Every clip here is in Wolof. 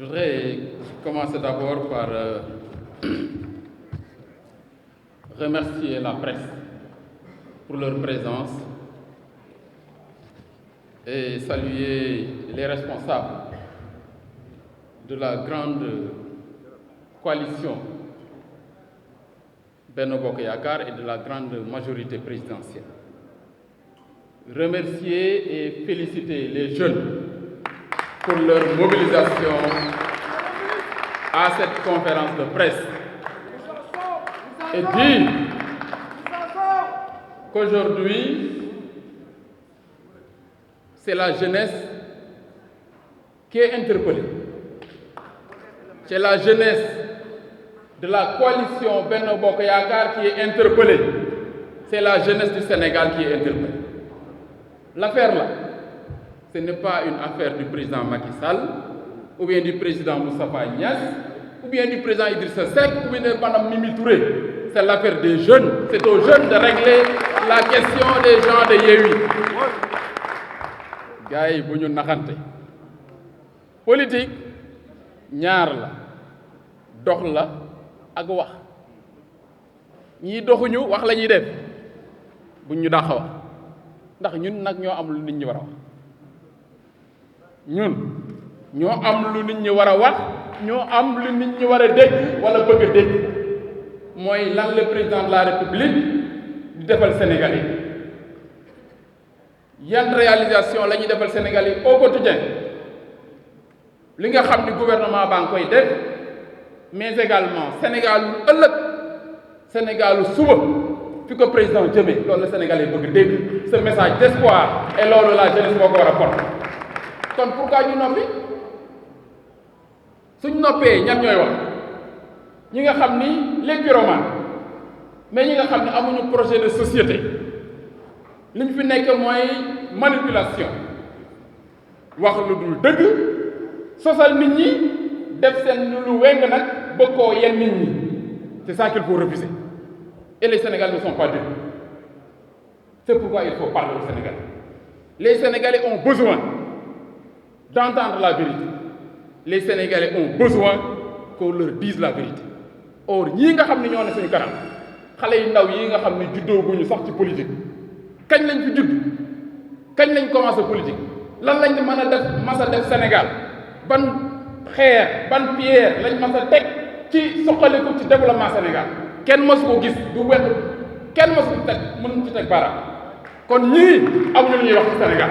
Je voudrais commencer d'abord par remercier la presse pour leur présence et saluer les responsables de la grande coalition Benno Bokk Yakaar et de la grande majorité présidentielle. Remercier et féliciter les jeunes pour leur mobilisation à cette conférence de presse et dire qu'aujourd'hui, c'est la jeunesse qui est interpellée. C'est la jeunesse de la coalition Benno Bokk Yakaar qui est interpellée. C'est la jeunesse du Sénégal qui est interpellée. L'affaire là, ce n'est pas une affaire du président Macky Sall, ou bien du président Moustapha Niasse, ou bien du président Idrissa Seck, ou bien de Madame Mimi Touré. C'est l'affaire des jeunes. C'est aux jeunes de régler la question des gens de Yewwi. Gars yi bu ñu naxante. Politique ñaar la dox la ak wax ñii doxuñu wax la ñuy def buñ ñu dàq wax ndax ñun nag ñoo am lu nit ñi war a wax ñun ñoo am lu nit ñi war a wax ñoo am lu nit ñi war a dégg wala bëgg a dégg mooy lan le président de la république di defal Sénégalais yan réalisation la ñuy defal Sénégalais au quotidien li nga xam ni gouvernement baa ngi koy def mais également Sénégalu ëllëg Sénégalu suba fi ko président jëmee loolu la Sénégalais bëgg dégg ce message d'espoir et loolu la jeunesse moo ko war a porter kon pourquoi ñu noppi suñ noppee ñan ñooy wax ñi nga xam ni les pyromanes mais ñi nga xam ne amuñu projet de société li ñu fi nekk mooy manipulation wax lu dul dëgg sosal nit ñi def seen lu weng nag bëgg koo yenn nit ñi c'est ça qu'il faut refuser et les Sénégalais ne sont pas dupes c'est pourquoi il faut parler aux Sénégalais. Les Sénégalais ont besoin d'entendre la vérité. Les Sénégalais ont besoin qu'on leur dise la vérité. Or ñii nga xam ne ñoo ne suñu kanam xale yu ndaw yi nga xam ne juddooguñu sax ci politique kañ lañ fi judd kañ lañ commencé politique lan lañ mën a def mas a def Sénégal ban xeer ban pierre lañ mas a teg ci suqaliku ci développement Sénégal kenn mësu ko gis du wet kenn mësu ko teg mënuñ ci teg baaraam kon ñii amuñu lu ñuy wax ci Sénégal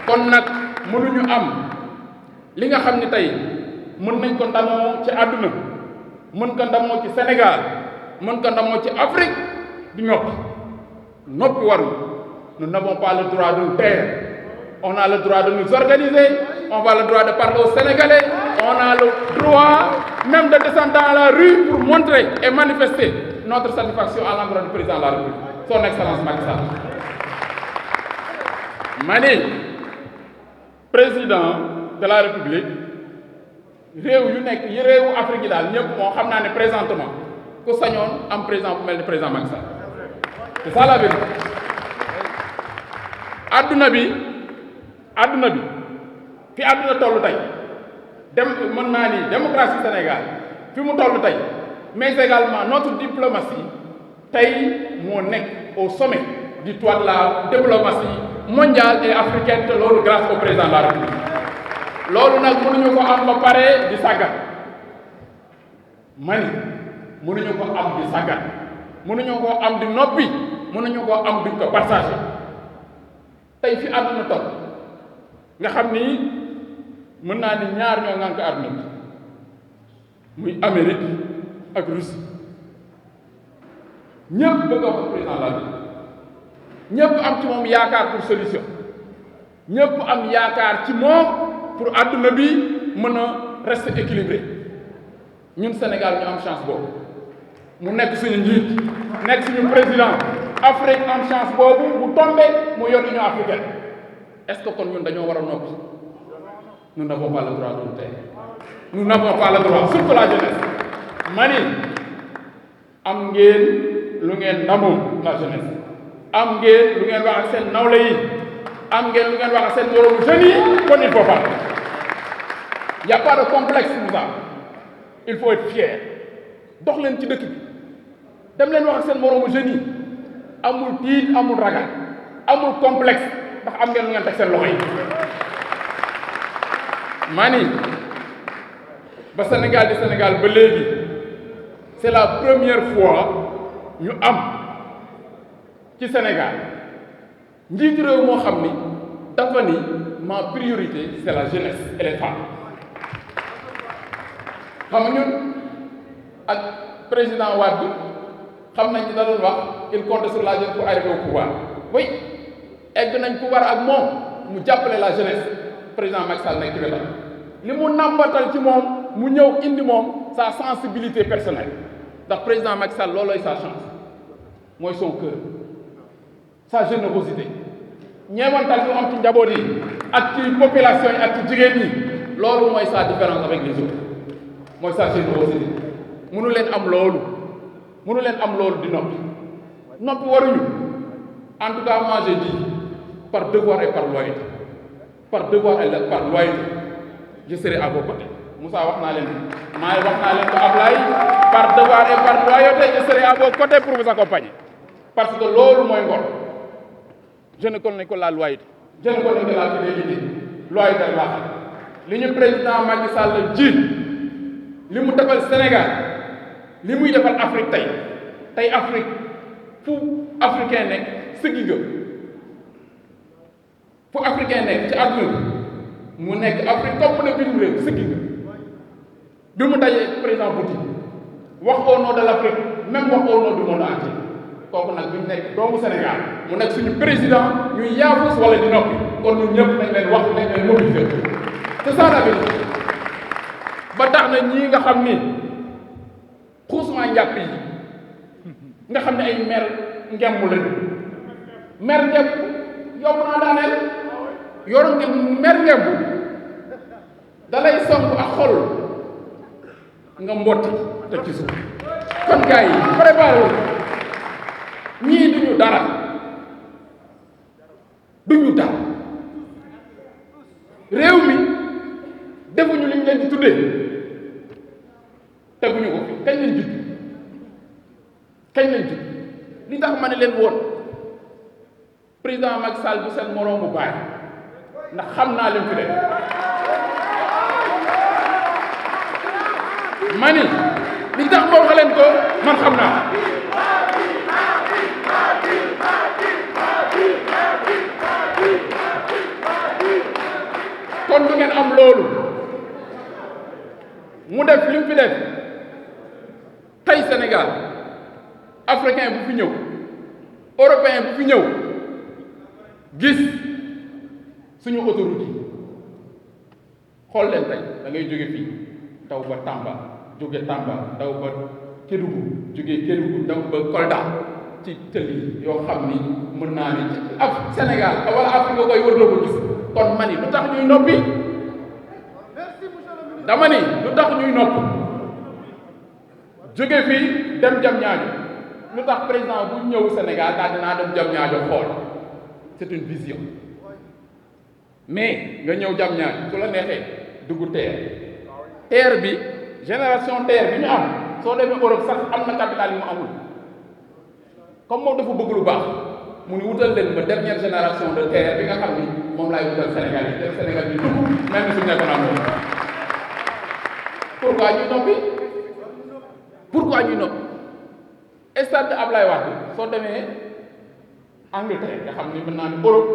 kon nag mënuñu am li nga xam ne tey mën nañ ko ndamoo ci àdduna mën ko ndamoo ci Sénégal mën ko ndamoo ci Afrique du noppi waru nous n'avons pas le droit de nous taire. On a le droit de nous organiser, on a le droit de parler aux Sénégalais, on a le droit même de descendre dans la rue pour montrer et manifester notre satisfaction à l'endroit du président de la République, son Excellence Macky Sall. Mani président de la République réew yu nekk yi réewu Afrique yi daal ñëpp moo xam naa ne présentement ku sañoon am président bu mel ni président Macky Sall. C'est ça la vérité. adduna bi fi adduna toll tey mën naa ni démocratie Sénégal fi mu toll tey mais également notre diplomatie tey moo nekk au sommet du toit de la diplomatie mondiale et africaine te loolu grâce au président de la République loolu nag mënuñu ko am ba pare di sàggat mënuñu ko am di sàggat mënuñu ko am di noppi mënuñu ko am duñ ko partagé tey fi àdduna toll nga xam ni mën naa ni ñaar ñoo ngànk àdduna bi muy Amérique ak Russie ñëpp bëgg a wax président la bi ñëpp am ci moom yaakaar pour solution ñëpp am yaakaar ci moom pour àdduna bi mën a rester équilibré ñun Sénégal ñu am chance boobu mu nekk suñu njiit nekk suñu président Afrique am chance boobu bu tombé mu yor Union africaine est-ce que kon ñun dañoo war a noppi nous n'avons pas le droit de nous taire nous n'avons pas le droit surtout la jeunesse mani am ngeen lu ngeen ndamoo la jeunesse am ngeen lu ngeen wax ak seen nawle yi am ngeen lu ngeen wax ak seen moromu jeunes yi kon il faut pas Il n'y a pas de complexe pour ça. Il faut être fier. dox leen ci dëkk bi dem leen wax ak seen moroomu jeunes yi amul tiit amul ragal amul complexe ndax am ngeen lu ngeen teg seen loxo yi. mani ba Sénégal di Sénégal ba léegi c'est la première fois ñu am ci Sénégal njiitu réew moo xam ni dafa ni ma priorité c'est la jeunesse et les femmes. xam nga ñun ak président Wade xam nañ ci da doon wax il compte sur la jeunesse pour arriver au pouvoir oui egg nañ pouvoir ak moom mu jàppale la jeunesse président Macky Sall nekk ci wetam li mu nàmbatal ci moom mu ñëw indi moom sa sensibilité personnelle ndax président Macky Sall loolooy sa chance mooy son cœur sa générosité ñeewantal ñu am ci njaboot yi ak ci population yi ak ci jigéen ñi loolu mooy sa différence avec les autres mooy sa générosité mënu leen am loolu di noppi waruñu en tout cas moi j'ai dit par devoir et par loyauté par loyauté je serai à vos côtés Moussa wax naa leen ko Ablaye par devoir et par loyauté je serai à vos côtés pour vous accompagner parce que loolu mooy ngor je ne connais que la loyauté je ne connais que la fidélité loyauté la li ñu président Macky Sall ji li mu defal Sénégal li muy defal Afrique tey Afrique fu africain nekk sëggi nga fu africain nekk ci àdduna mu nekk Afrique comme mu ne bitim réew sëggi nga bi mu dajee président Poutine wax au nom de l'Afrique même wax au nom du monde entier kooku nag bi ñu nekk doomu Sénégal mu nekk suñu président ñuy yaafus wala di noppi kon ñun ñëpp nañ leen wax nañ leen mobiliser c'est ça la vérité ba tax na ñii nga xam ni xuusmaa njàpp yi nga xam ne ay mer ngemb lañu mer ngemb yomb naa daaneel yor mer ngemb dalay song ak xol nga mbotti te ci suuf kon gars yi préparé wu ñii duñu dara réew mi defuñu li ñu leen di tuddee teguñu ko fi kañ lañ judd li tax ma ne leen woon président Macky Sall bu seen moroomu baay ndax xam naa leen fi def ma ni li tax ma wax leen ko man xam naa kon du ngeen am loolu mu def li mu fi def tey Sénégal africain bu fi ñëw européen bu fi ñëw gis suñu autoroute yi xool leen tey da ngay jóge fii daw ba Tamba jóge Tamba daw ba Kédougou jóge Kédougou daw ba Kolda ci tëli yoo xam ni mën naa ni ci Sénégal wala Afrique nga koy wër doo ko gis kon ma ni lu tax ñuy noppi dama ni lu tax ñuy nopp jóge fii dem Diamniadio lu tax président bu ñëw Sénégal daal dinaa dem Diamniadio xool c'est une vision mais nga ñëw Diamniadio su la neexee dugg terre bi génération terre bi ñu am soo demee Europe sax am na capital yi mu amul comme moom dafa bëgg lu baax mu ni wutal leen ma dernière génération de terre bi nga xam ni moom laay wutal Sénégal yi te Sénégal yi dugg même suñu nekkoon am moom pourquoi ñuy noppi stade Ablaye Wade soo demee Angleterre nga xam ni mën naa ni Europe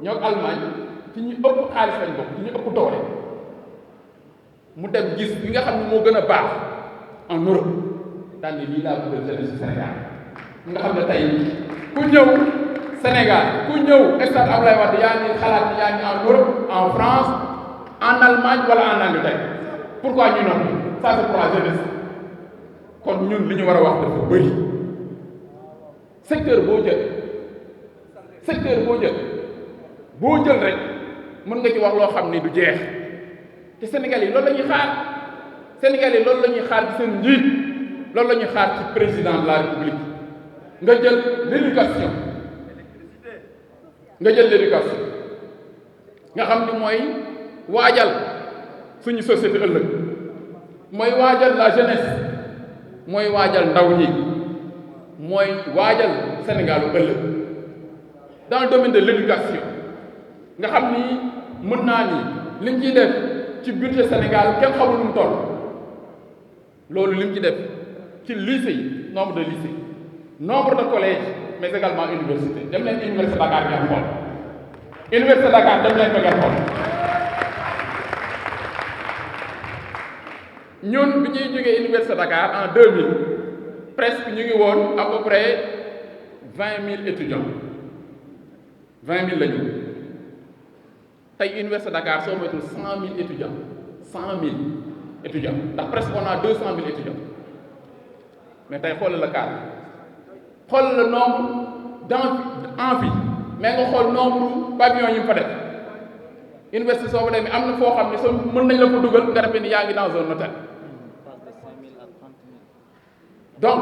ñoo Allemagne ci ñu ëpp xaalis lañ bokk ci ñu ëpp doole mu dem gis li nga xam ne moo gën a baax en Europe daal ni lii laa bëgg jeunesse Sénégal nga xam ne tey ku ñëw Sénégal ku ñëw stade Ablaye Wade yaa ngi xalaat ni yaa ngi en Europe en France en Allemagne wala en Angleterre pourquoi ñu noppi ça c'est pour la jeunesse kon ñun li ñu war a wax dafa bëri secteur boo jël rek mën nga ci wax loo xam ni du jeex te Sénégal yi loolu la ñuy xaar loolu la ñuy xaar ci seen njiit loolu la ñuy xaar ci président de la République nga jël l'éducation nga xam ni mooy waajal suñu société ëllëg mooy waajal la jeunesse mooy waajal ndaw ñi mooy waajal Sénégalu ëllëg dans le domaine de l'éducation nga xam ni mën naa ni liñ ciy def ci budget Sénégal kenn xamul nu mu toll loolu lim ci def ci lycée yi nombre de lycées nombre de collèges mais également université dem leen université Dakar ngeen xool université Dakar dem leen ko ngeen xool ñun bi ñuy jógee université Dakar en 2000 presque ñu ngi woon à peu près 20 000 étudiants 20 000 la ñu tey université Dakar soo moytuwul 100 000 étudiants 100 000 étudiants ndax presque on a 200 000 étudiants mais tey xoolal la cadre xoolal le nombre d'amphi mais nga xool nombre pavillon yi mu fa def université soo fa demee am na foo xam ne soo mën nañ la ko dugal nga defee ni yaa ngi dans un hôtel donc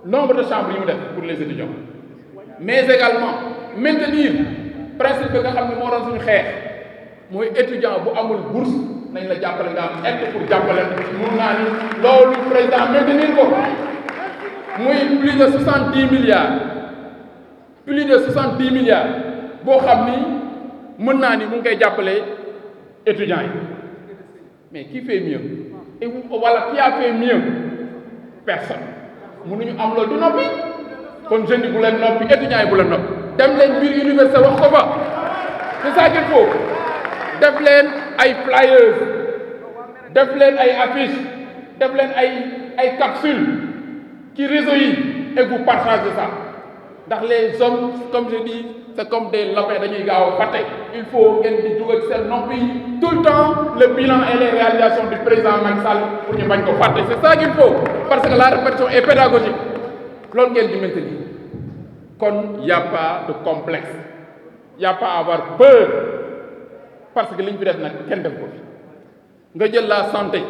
nombre de chambres yi mu def pour les étudiants mais également maintenir principe bi nga xam ne moo doon suñu xeex mooy étudiant bu amul bourse nañ la jàppale nga am aide pour jàppale mun naa ni loolu président maintenir ko muy plus de 70 milliards plus de 70 milliards boo xam ni mën naa ni mu ngi koy jàppale étudiants yi mais qui fait mieux et voilà qui a fait mieux personne mënuñu am loolu du noppi kon jeunes yi bu leen noppi étudiants yi bu leen noppi dem leen biir université wax ko fa c'est ça qu'il faut def leen ay flyers def leen ay affiches def leen ay capsules ci réseau yi et vous partagez ça ndax les hommes comme je dis c'est comme des lapins dañuy gaaw a fàtte il faut ngeen di dugal seen noppi tout le temps le bilan et les réalisations du président Macky Sall pour ñu bañ ko fàtte c'est ça qu'il faut parce que la répétition est pédagogique loolu ngeen di maintenir kon y a pas de complexe y a pas à avoir peur parce que li ñu fi def nag kenn def ko fi nga jël la santé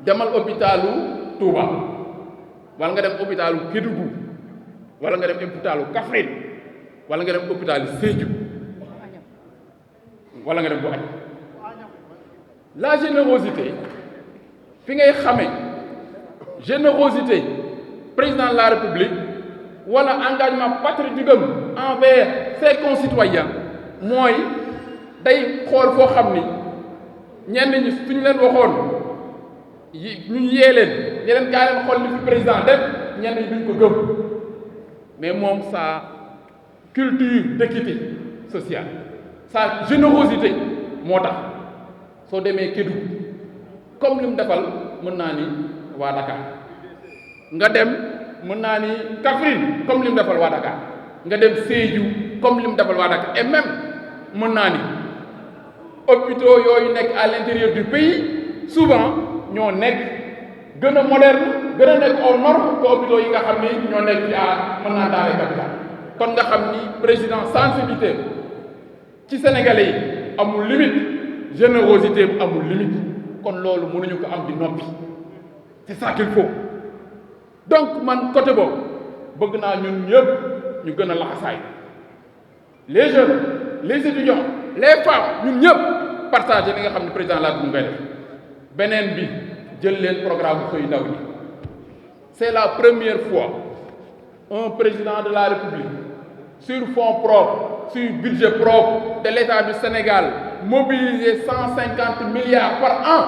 demal hôpitalu Touba wala nga dem hôpitalu Kédougou wala nga dem hôpitalu Kaffrine wala nga dem hôpitalu Sédhiou wala nga dem bu aj la générosité fi ngay xamee générosité président de la République wala engagement patriotique envers ses concitoyens mooy day xool foo xam ni ñenn ñi suñu leen waxoon ñu yee leen ñeneen kaa leen xool li fi président def ñenn ñi duñ ko gëm mais moom sa culture d'équité sociale sa générosité moo tax soo demee Kédougou comme li mu defal mën naa ni waa Dakar nga dem mën naa ni Kaffrine comme li mu defal waa Dakar nga dem Sédhiou comme li mu defal waa Dakar et même mën naa ni hôpitaux yooyu nekk à l'intérieur du pays souvent ñoo nekk gën a moderne gën a nekk aux normes que hôpitaux yi nga xam ni ñoo nekk ci mën naa dans les capitales kon nga xam ni président sensibilité ci sénégalais yi amul limite générosité amul limite kon loolu mënuñu ko am di noppi c'est ça qu'il faut donc man côté boobu bëgg naa ñun ñëpp ñu gën a laxasaay les jeunes les étudiants les femmes ñun ñëpp partagé li nga xam ne président la mu ngay def beneen bi jël leen programme xëy ndaw ñi c'est la première fois un président de la République sur fonds propres sur budget propre de l'État du Sénégal mobiliser 150 milliards par an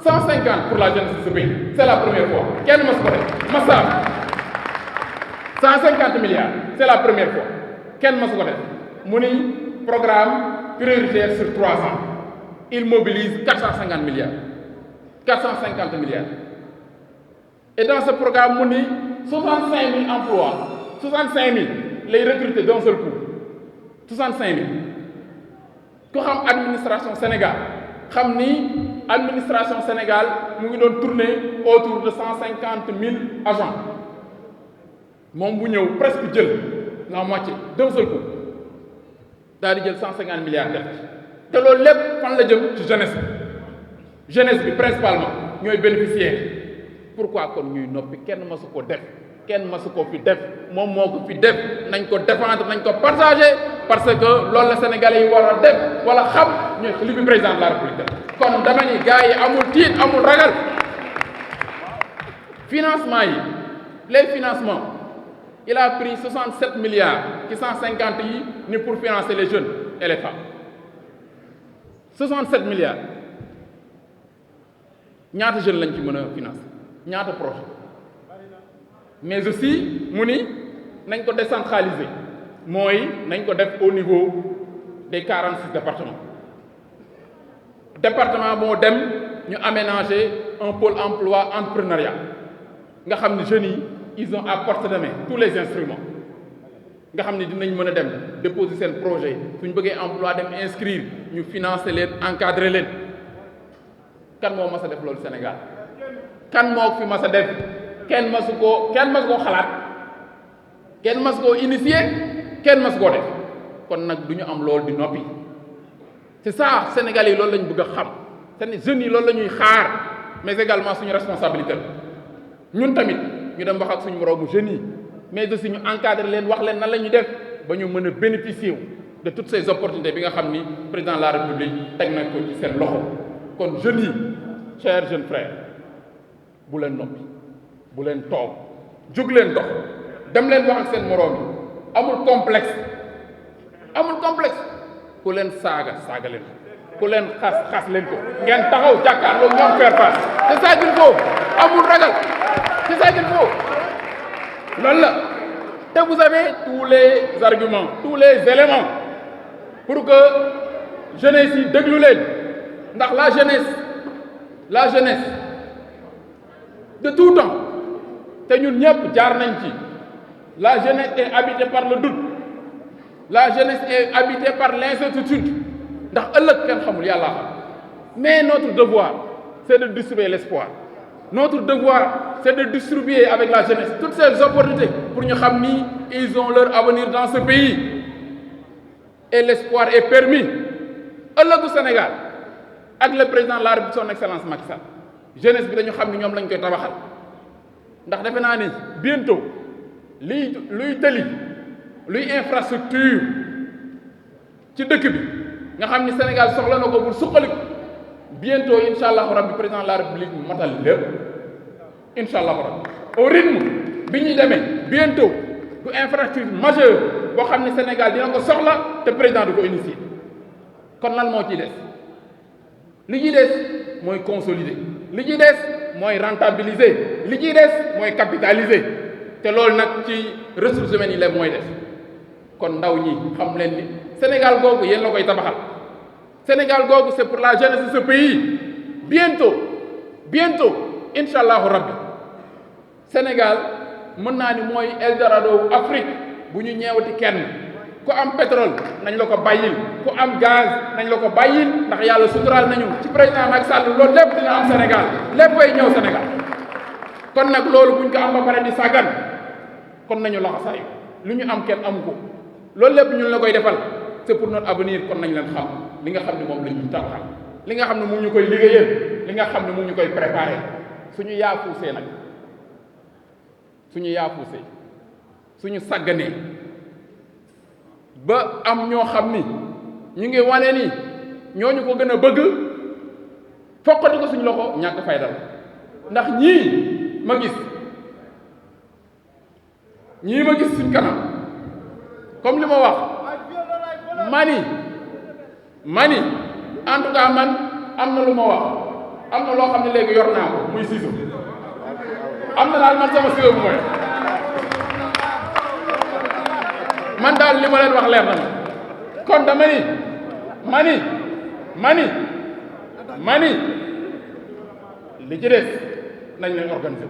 150 pour la jeunesse de ce pays c'est la première fois kenn mas ko def masaam 150 milliards c'est la première fois kenn mas ko def mu ni programme prioritaire sur 3 ans il mobilise 450 milliards 450 milliards et dans ce programme mu ni 65 000 emplois 65 000 lay recruter d'un seul coup 65 000 ku xam administration Sénégal xam ni administration Sénégal mu ngi doon tourner autour de 150 000 agents moom bu ñëw presque jël la moitié d'un seul coup daal di jël 150 milliards def te loolu lépp fan la jëm ci jeunesse bi principalement ñooy bénéficiaires pourquoi kon ñuy noppi kenn masu ko def kenn masu ko fi def moom moo ko fi def nañ ko défendre nañ ko partager parce que loolu la sénégalais yi war a def wala xam ñu li fi président de la République kon dama ni gars yi amul tiit amul ragal financement yi les financements il a pris 67 milliards ci 150 yi ni pour financer les jeunes et les femmes 67 milliards ñaata jeunes lañ ci mën a financer ñaata projet mais aussi mu ni nañ ko décentraliser mooy nañ ko def au niveau des 46 départements département boo dem ñu aménager un pôle emploi entrepreneuriat nga xam ne jeunes yi ils ont à portée de main tous les instruments nga xam ne dinañ mën a dem déposer seen projet suñ bëggee emploi dem inscrire ñu financer leen encadrer leen kan moo mas a def loolu Sénégal kan moo fi mas a def kenn masu koo xalaat kenn mas koo initier kenn mas koo def kon nag du ñu am loolu di noppi c'est ça Sénégalais yi loolu lañ bëgg a xam seen jeunes yi loolu la ñuy xaar mais également suñu responsabilité ñun tamit ñu dem wax ak suñu moroomu jeunes yi mais aussi ñu encadrer leen wax leen nan la ñuy def ba ñu mën a bénéficier wu de toutes ces opportunités bi nga xam ni président de la République teg na ko ci seen loxo kon jeunes yi chers jeunes frères bu leen noppi bu leen toog jóg leen dox dem leen wax ak seen moroom yi amul complexe ku leen saaga leen ku leen xas leen ko ngeen taxaw jàkkaarloo ñoom faire face c'est ça qu'il faut amul ragal c'est ça qu'il faut loolu la te vous avez tous les arguments tous les éléments pour que jeunesse yi déglu leen ndax la jeunesse de tout temps te ñun ñëpp jaar nañ ci la jeunesse est habitée par le doute la jeunesse est habitée par l'incertitude ndax ëllëg kenn xamul yàlla xam mais notre devoir c'est de distribuer l'espoir notre devoir c'est de distribuer avec la jeunesse toutes ces opportunités pour ñu xam ni ils ont leur avenir dans ce pays et l'espoir est permis ëllëgu Sénégal ak le président de la République son excellence Macky Sall jeunesse bi dañu xam ni ñoom lañ koy tabaxal ndax defe naa ni bientôt luy tëli luy infrastructure ci dëkk bi nga xam ni Sénégal soxla na ko pour suqaliku bientôt incha allahu rabbi président de la République matal lépp incha allahu rabbi au rythme bi ñuy demee bientôt du infrastructure majeure boo xam ni Sénégal dina ko soxla te président du ko initier kon lan moo ciy des li ciy des mooy consolider li ciy des mooy rentabiliser li ciy des mooy capitaliser te loolu nag ci ressources humaines yi lépp mooy des kon ndaw ñi xam leen ni Sénégal googu yéen la koy tabaxal Sénégal googu c'est pour la jeunesse de ce pays bientôt incha allahu rabbi Sénégal mën naa ni mooy Eldorado Afrique bu ñu ñeewati kenn ku am pétrole nañ la ko bàyyil ku am gaz nañ la ko bàyyil ndax yàlla suturaal nañu ci président Macky Sall loolu lépp dina am Sénégal léppay ñëw Sénégal kon nag loolu buñ ko am ba pare di sàggan kon nañu laxasaayu lu ñu am kenn amu ko loolu lépp ñun la koy defal c'est pour notre avenir kon nañ leen xam li nga xam ne moom la ñuy tabaxal li nga xam ne mu ñu koy liggéeyal li nga xam ne mu ñu koy préparer suñu yaafuusee nag suñu sàgganee ba am ñoo xam ni ñu ngi wane ni ñooñu ko gën a bëgg foqati ko suñu loxo ñàkk fayda ndax ñii ma gis suñ kanam comme li ma wax mani en tout cas man am na lu ma wax am na loo xam ne léegi yor naa ko muy ciseau am na daal man sama ciseau bu mooy man daal li ma leen wax leer na kon dama ni mani li ci des nañ leen organiser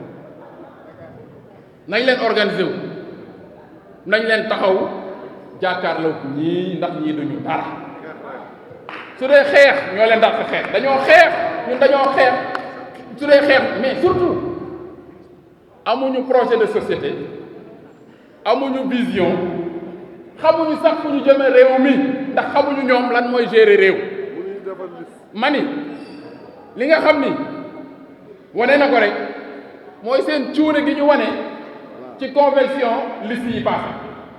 nañ leen taxaw jàkkaarloo ñii ndax ñii duñu dara su dee xeex ñoo leen dàq xeex dañoo xeex su dee xeex mais surtout amuñu projet de société amuñu vision xamuñu sax fu ñu jëmee réew mi ndax xamuñu ñoom lan mooy gérer réew mani li nga xam ni wane na ko rek mooy seen cuune gi ñu wane ci convention liste yi passé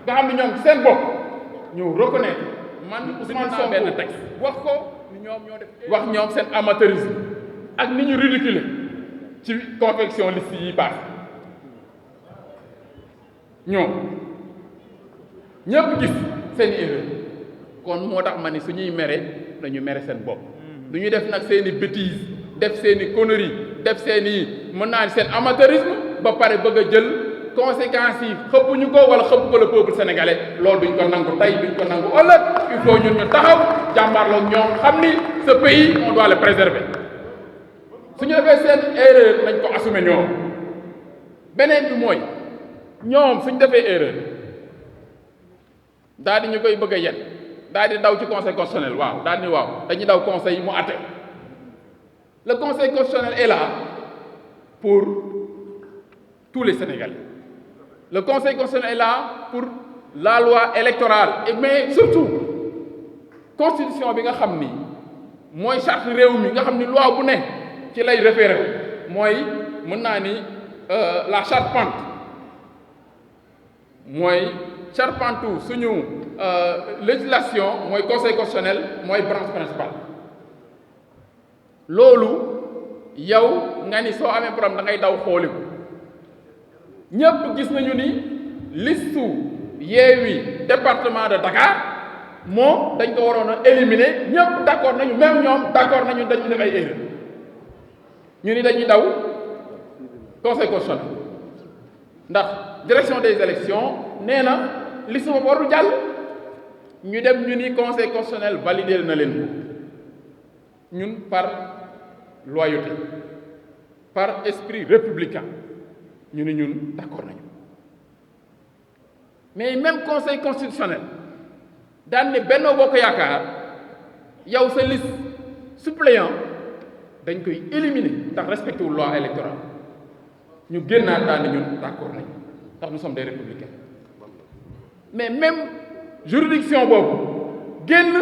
nga xam ne ñoom seen bopp ñu reconnaître man Ousmane Sonko benn texte wax ko wax ñoom seen amateurisme ak ni ñu ridiculer ci confection liste yi baax ñoom ñëpp gis seen erreur kon moo tax ma ni suñuy mere dañu mere seen bopp du ñu def nag seen i bêtises def seen i conneries def seen i mën naa ni seen amateurisme ba pare bëgg a jël conséquences yi xëppuñu ko wala xëpp ko le peuple sénégalais loolu duñ ko nangu tey duñ ko nangu ëllëg il faut ñun ñu taxaw jàmbaarloog ñoom xam ni ce pays on doit le préserver suñu defee seen erreur nañ ko assumer ñoom beneen bi mooy ñoom suñ defee erreur daal di ñu koy bëgg a yen daal di daw ci conseil constitutionnel waaw daal di waaw dañuy daw conseil yi mu àtte le conseil constitutionnel est là pour tous les Sénégalais le conseil constitutionnel est là pour la loi électorale mais surtout constitution bi nga xam ni mooy charte réew mi nga xam ni loi bu ne ci lay référé mooy mën naa ni la charpente mooy charpentu suñu législation mooy conseil constitutionnel mooy branche principale loolu yow nga ni soo amee problème da ngay daw xooli ko ñëpp gis nañu ni listu Yewwi département de Dakar moom dañ ko waroon a éliminer ñëpp d'accord nañu même ñoom d'accord nañu dañu def ay erreur ñu ni dañuy daw conseil constitutionnel ndax direction des élections nee na liste boobu warul jàll ñu dem ñu ni conseil constitutionnel validé na leen ko ñun par loyauté par esprit républicain ñu ni ñun d'accord nañu mais même conseil constitutionnel daan ne Benno Bokk Yaakaar yow sa liste suppléant dañ koy éliminer ndax respecté wul loi électorale ñu génnaat daan ne ñun d'accord nañu ndax nous sommes des républicains mais même juridiction boobu génn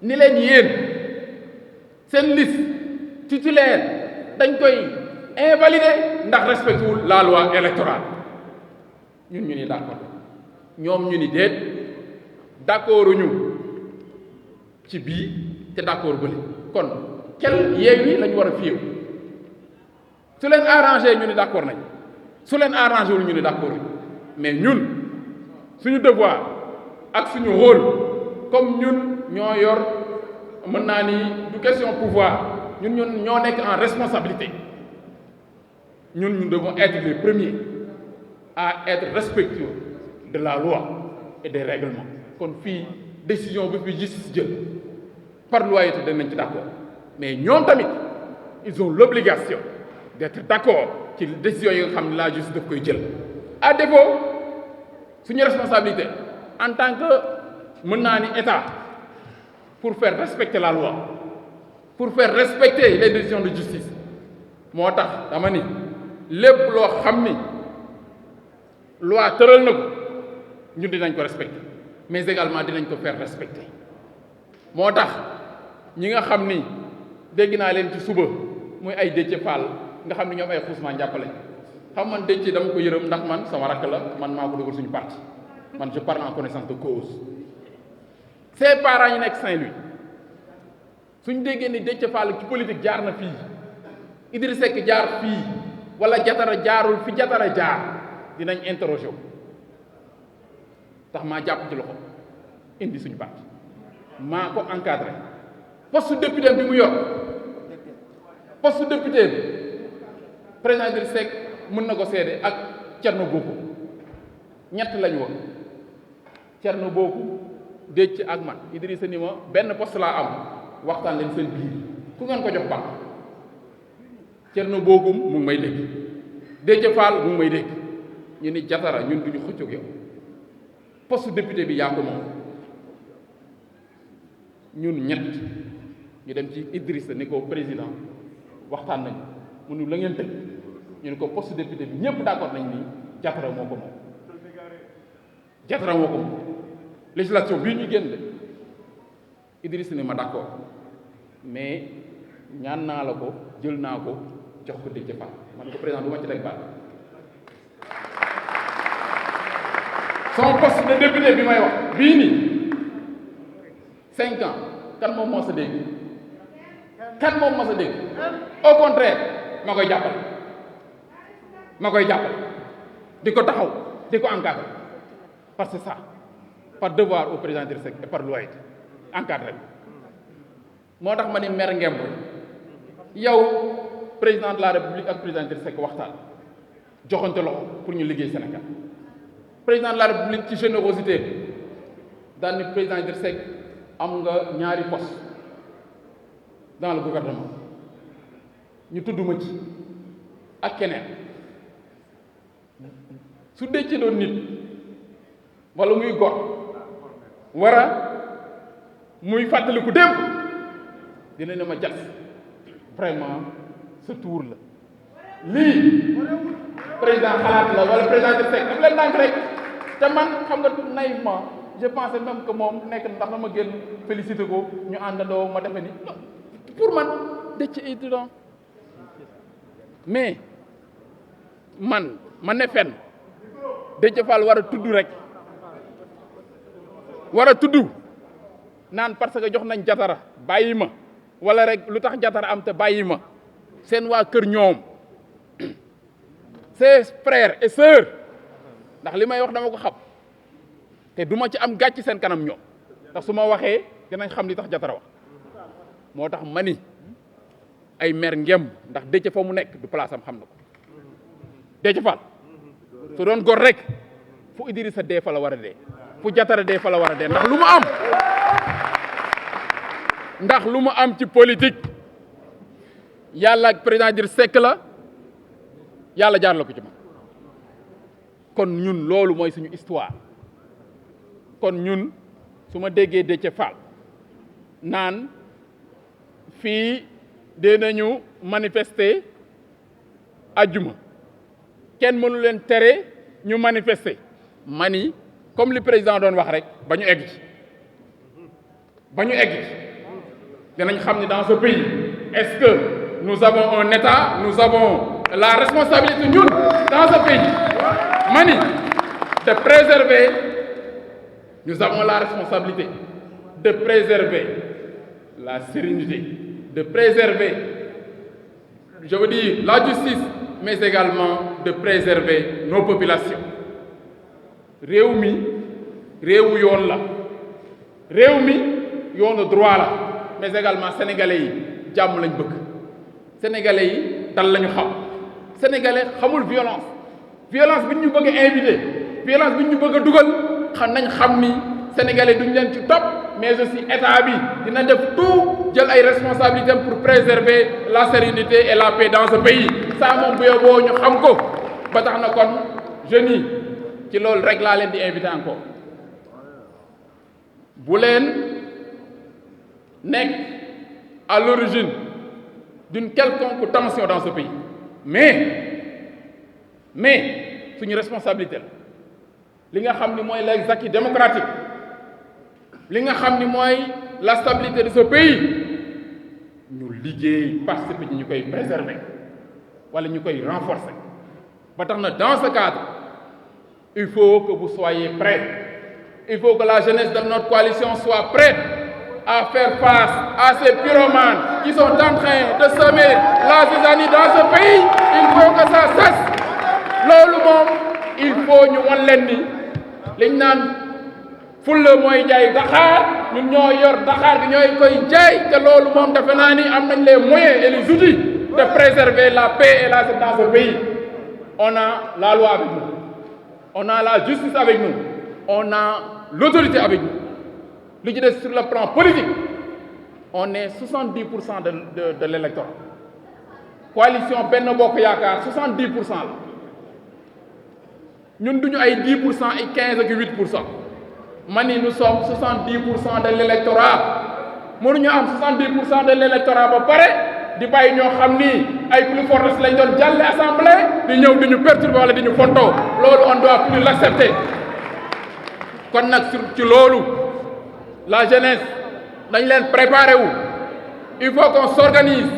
ni leen yéen seen liste titulaire dañ koy invalider ndax respecté wul la loi électorale ñun ñu ni d'accord ñoom ñu ni déet d'accorduñu ci bii te d'accord bële kon quel Yewwi lañu war a fiyew su leen arrangé ñu ni d'accord nañ su leen arrangé wul ñu ni d'accord mais ñun suñu devoir ak suñu rôle comme ñun ñoo yor mën naa ni du question pouvoir ñun ñoo nekk en responsabilité ñun nous devons être les premiers à être respectueux de la loi et des règlements kon fii décision bi fi justice jël par loyauté danañ ci d'accord mais ñoom tamit ils ont l'obligation d'être d'accord ci décision yi nga xam ne la justice daf koy jël à défaut suñu responsabilité en tant que mën naa ni état pour faire respecter la loi pour faire respecter les décisions de justice moo tax dama ni lépp loo xam ni loi tëral na ko ñun dinañ ko respecter mais également dinañ ko faire respecter moo tax ñi nga xam ni dégg naa leen ci suba muy ay Déthié Fall nga xam ni ñoom ay xuusman jàppale xam man Déthié dama ko yërëm ndax man sama rakk la man maa ko dugal suñu parti man je parle en connaissance de cause ses parents yi nekk Saint-Louis suñ déggee ni Déthié Fall ci politique jaar na fii Idrissa Seck jaar fii wala Jatara jaarul fi Jatara jaar dinañ interroger wu tax maa jàpp ci loxo indi suñu parti maa ko encadré poste député bi mu yor poste député bi président Idrissa Seck mën na ko seede ak Thierno Bocoum ñett lañu woon Thierno Bocoum Déthié ak man Idrissa ni ma benn poste laa am waxtaan leen seen biir ku ngeen ko jox baax Thierno Bocoum mu ngi may dégg Déthié Fall mu ngi may dégg ñu ni Jatara ñun duñu xëccoog yow poste député bi yaa ko moom ñun ñett ñu dem ci Idrissa ni ko président waxtaan nañu mënu la ngeen tëj ñu ne ko poste député bi ñëpp d'accord nañ ni Jatara moo ko moom Jatara moo ko moom législation bii ñu génn de Idrissa ni ma d'accord mais ñaan naa la ko jël naa ko jox ko Déthié Fall man ko président du ma ci teg baat son poste de député bi may wax bii nii 5 ans kan moom moo sa dégg kan moom moo sa dégg au contraire ma koy jàppale di ko taxaw di ko encadrer parce que ça par devoir au président Idrissa Seck et par loyauté encadré moo tax ma ni mer ngemb yow président de la république ak président Idrissa Seck waxtaan joxante loxo pour ñu liggéey Sénégal président de la république ci générosité daal ni président Idrissa Seck am nga ñaari poste dans le gouvernement ñu tudduma ci ak keneen su dee ci doon nit wala muy gor muy fàttaliku démb dina ne ma jas vraiment ce tour la lii président xalaat la wala président de Seck daf leen ndànk rek te man xam nga naïvement je pensais même que moom nekk ndax dama génn félicité ko ñu àndandoo ma defe ni pour man dëcc étudiant mais man ma ne fenn Déthié Fall war a tudd rek war a tudd naan parce que jox nañ jatara bàyyi ma wala rek lu tax jatara am te bàyyi ma seen waa kër ñoom ses frères et sœurs ndax li may wax dama ko xam te duma ci am gàcc seen kanam ñoom ndax su ma waxee dinañ xam li tax jatara wax moo tax ma ni ay mer ngem ndax Déthié fa mu nekk du place am xam na ko Déthié Fall su doon gor rek fu Idrissa dee fa la war a dee fu jatara dee fa la war a dee ndax lu mu am ci politique yàlla ak président Idrissa Seck la yàlla jaar la ko ci man kon ñun loolu mooy suñu histoire kon ñun su ma déggee Déthié Fall naan fii dinañu manifester ajjuma kenn mënu leen tere ñu manifester mani comme li président doon wax rek ba ñu egg ci dinañ xam ni dans ce pays est-ce que nous avons un État nous avons la responsabilité ñun dans ce pays mani de préserver nous avons la responsabilité de préserver la sérénité de préserver je veux dire la justice mais également de préserver nos populations réew mi réewu yoon la réew mi yoonu droit la mais également sénégalais yi jàmm lañ bëgg sénégalais yi dal lañu xam sénégalais xamul violence bi ñu bëgg a invité violence bi ñu bëgg a dugal xam ni sénégalais duñ leen ci topp mais aussi état bi dina def tout jël ay responsabilités pour préserver la sérénité et la paix dans ce pays ça moom bu yóbboo ñu xam ko ba tax na kon jeunes yi ci loolu rek laa leen di invité encore bu leen nekk à l'origine d'une quelconque tension dans ce pays mais suñu responsabilité la li nga xam ni mooy les acquis démocratiques li nga xam ni mooy la stabilité de ce pays ñu liggéey participer ñu koy préserver wala ñu koy renforcer ba tax na dans ce cadre il faut que vous soyez prêts il faut que la jeunesse de notre coalition soit prête à faire face à ces pyromanes qui sont en train de semer la zizanie dans ce pays il faut que ça cesse loolu moom il faut ñu wan leen ni liñ naan fulla mooy jaay Dakar ñun ñoo yor Dakar gi ñooy koy jaay te loolu moom defe naa ni am nañ les moyens et les outils de préserver la paix et la sécurité dans ce pays on a la loi avec nous on a la justice avec nous on a l'autorité avec nous li ci des sur le plan politique on est 70% de l'électorat coalition Benno Bokk Yaakaar 70% la ñun duñu ay 10% ay 15 ak 8% mani nous sommes 70% de l'électorat mënuñu am 70% de l'électorat ba pare di bàyyi ñoo xam ni ay plus fortes lañ doon jàlle assemblée di ñëw di ñu perturber wala di ñu fontoo loolu on doit plus l'accepter kon nag ci loolu la jeunesse dañ leen préparer wu il faut qu'on s'organise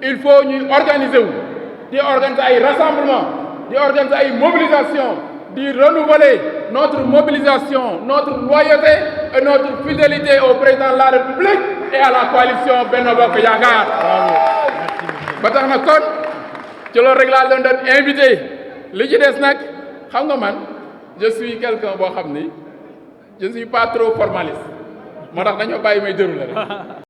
il faut ñuy organiser wu di organiser ay rassemblement di organiser ay mobilisation di renouveler notre mobilisation notre loyauté et notre fidélité au président de la République et à la coalition Benno Bokk Yaakaar. ba tax na kon ci loolu rek laa doon invité li ci des nag xam nga man je suis quelqu'un boo xam ni je suis pas trop formaliste moo tax dañoo bàyyi may déroulé rek.